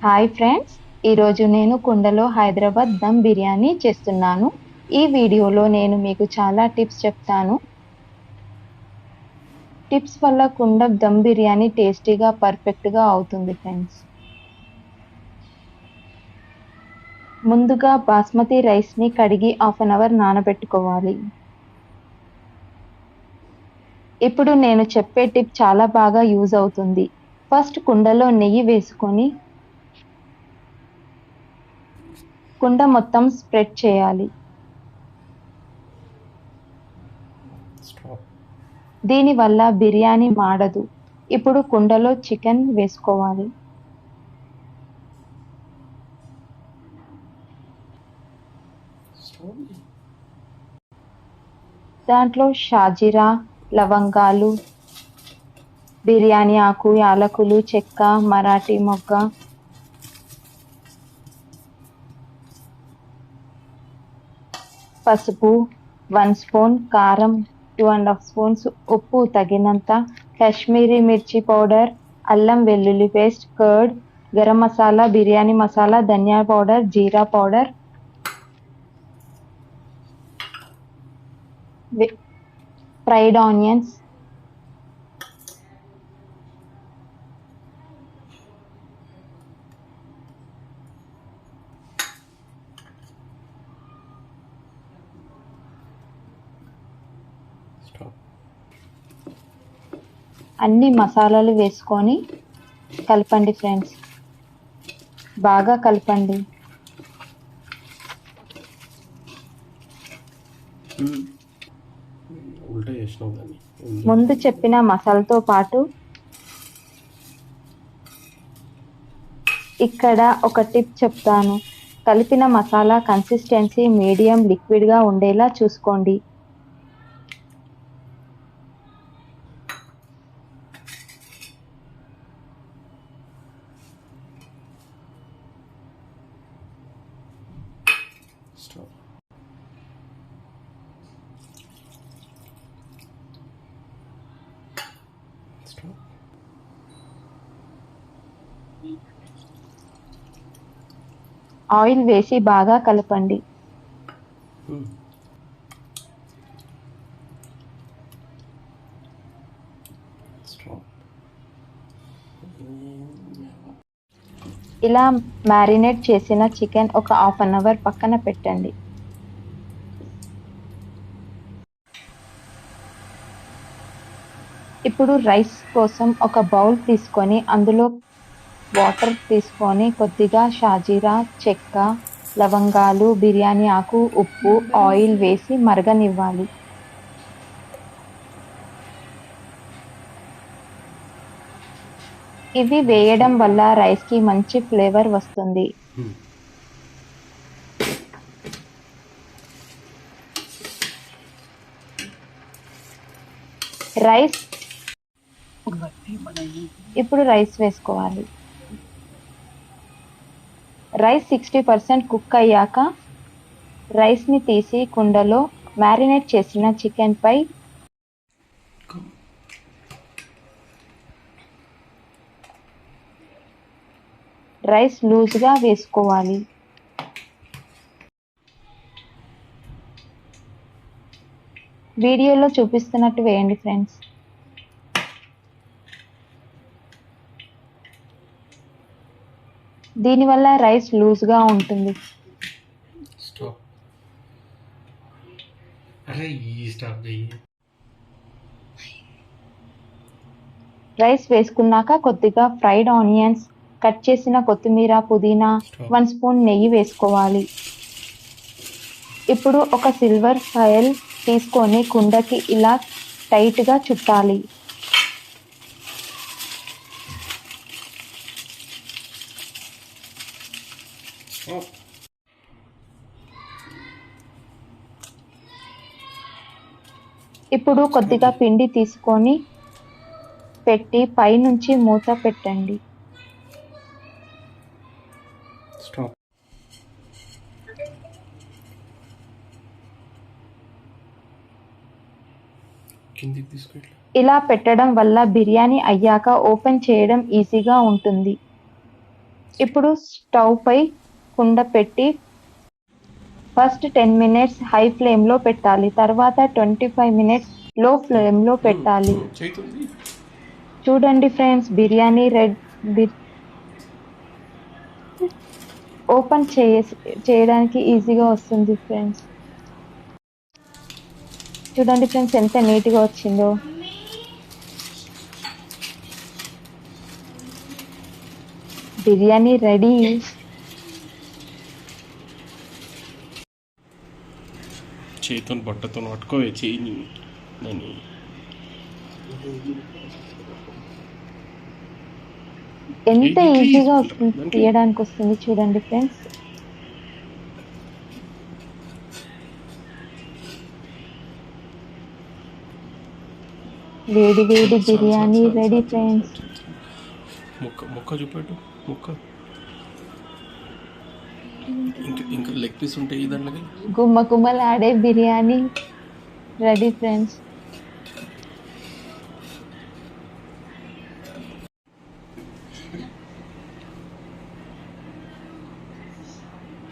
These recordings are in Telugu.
హాయ్ ఫ్రెండ్స్, ఈరోజు నేను కుండలో హైదరాబాద్ దమ్ బిర్యానీ చేస్తున్నాను. ఈ వీడియోలో నేను మీకు చాలా టిప్స్ చెప్తాను. టిప్స్ వల్ల కుండ దమ్ బిర్యానీ టేస్టీగా పర్ఫెక్ట్గా అవుతుంది ఫ్రెండ్స్. ముందుగా బాస్మతి రైస్ని కడిగి హాఫ్ అన్ అవర్ నానబెట్టుకోవాలి. ఇప్పుడు నేను చెప్పే టిప్ చాలా బాగా యూజ్ అవుతుంది. ఫస్ట్ కుండలో నెయ్యి వేసుకొని కుండ మొత్తం స్ప్రెడ్ చేయాలి. దీనివల్ల బిర్యానీ మాడదు. ఇప్పుడు కుండలో చికెన్ వేసుకోవాలి. దాంట్లో షాజీరా, లవంగాలు, బిర్యానీ ఆకు, యాలకులు, చెక్క, మరాఠీ మొగ్గ, పసుపు 1 స్పూన్, కారం 2.5 స్పూన్స్, ఉప్పు తగినంత, కాశ్మీరీ మిర్చి పౌడర్, అల్లం వెల్లుల్లి పేస్ట్, కర్డ్, గరం మసాలా, బిర్యానీ మసాలా, ధనియా పౌడర్, జీరా పౌడర్, ఫ్రైడ్ ఆనియన్స్, అన్ని మసాలాలు వేసుకొని కలపండి ఫ్రెండ్స్. బాగా కలపండి. ముందు చెప్పిన మసాలాతో పాటు ఇక్కడ ఒక టిప్ చెప్తాను. కలిపిన మసాలా కన్సిస్టెన్సీ మీడియం లిక్విడ్గా ఉండేలా చూసుకోండి. ఆయిల్ వేసి బాగా కలపండి. ఇలా మ్యారినేట్ చేసిన చికెన్ ఒక హాఫ్ అన్ అవర్ పక్కన పెట్టండి. ఇప్పుడు రైస్ కోసం ఒక బౌల్ తీసుకొని అందులో వాటర్ తీసుకొని కొద్దిగా షాజీరా, చెక్క, లవంగాలు, బిర్యానీ ఆకు, ఉప్పు, ఆయిల్ వేసి మరగనివ్వాలి. ఇవి వేయడం వల్ల రైస్కి మంచి ఫ్లేవర్ వస్తుంది. ఇప్పుడు రైస్ వేసుకోవాలి. రైస్ 60% కుక్ అయ్యాక రైస్ని తీసి కుండలో మ్యారినేట్ చేసిన చికెన్ పై రైస్ లూజ్గా వేసుకోవాలి. వీడియోలో చూపిస్తున్నట్టు వేయండి ఫ్రెండ్స్. దీనివల్ల రైస్ లూజ్గా ఉంటుంది. రైస్ వేసుకున్నాక కొద్దిగా ఫ్రైడ్ ఆనియన్స్, కట్ చేసిన కొత్తిమీర, పుదీనా, 1 స్పూన్ నెయ్యి వేసుకోవాలి. ఇప్పుడు ఒక సిల్వర్ ఫాయిల్ తీసుకొని కుండకి ఇలా టైట్గా చుట్టాలి. ఇప్పుడు కొద్దిగా పిండి తీసుకొని పెట్టి పైనుంచి మూత పెట్టండి. ఇలా పెట్టడం వల్ల బిర్యానీ అయ్యాక ఓపెన్ చేయడం ఈజీగా ఉంటుంది. ఇప్పుడు స్టవ్ పై కుండ పెట్టి ఫస్ట్ 10 మినిట్స్ హై ఫ్లేమ్ లో పెట్టాలి. తర్వాత 25 మినిట్స్ లో ఫ్లేమ్ లో పెట్టాలి. చేతుంది. చూడండి ఫ్రెండ్స్, బిర్యానీ ఓపెన్ చేయడానికి ఈజీగా వస్తుంది ఫ్రెండ్స్. చూడండి ఫ్రెండ్స్, ఎంత నీట్గా వచ్చిందో. బిర్యానీ రెడీ. చేతితో బట్టతో పట్టుకోవే చేయి నేను. ఎంత ఇడ్లీ ఈజీగా తీసుకుంటారా వస్తుంది, దానికి? తీయడానికి వస్తుంది. చూడండి ఫ్రెండ్స్, వేడి వేడి బిర్యానీ రెడీ ఫ్రెండ్స్. ముక్క చూపెట్టు ముక్క. ఇంకా లెగ్ పీస్ ఉంటాయి దాంట్లోకి. గుమ్మ గుమ్మలాడే biryani ready friends.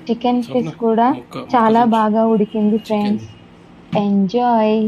Chicken piece కూడా చాలా బాగా ఉడికింది ఫ్రెండ్స్. ఎంజాయ్.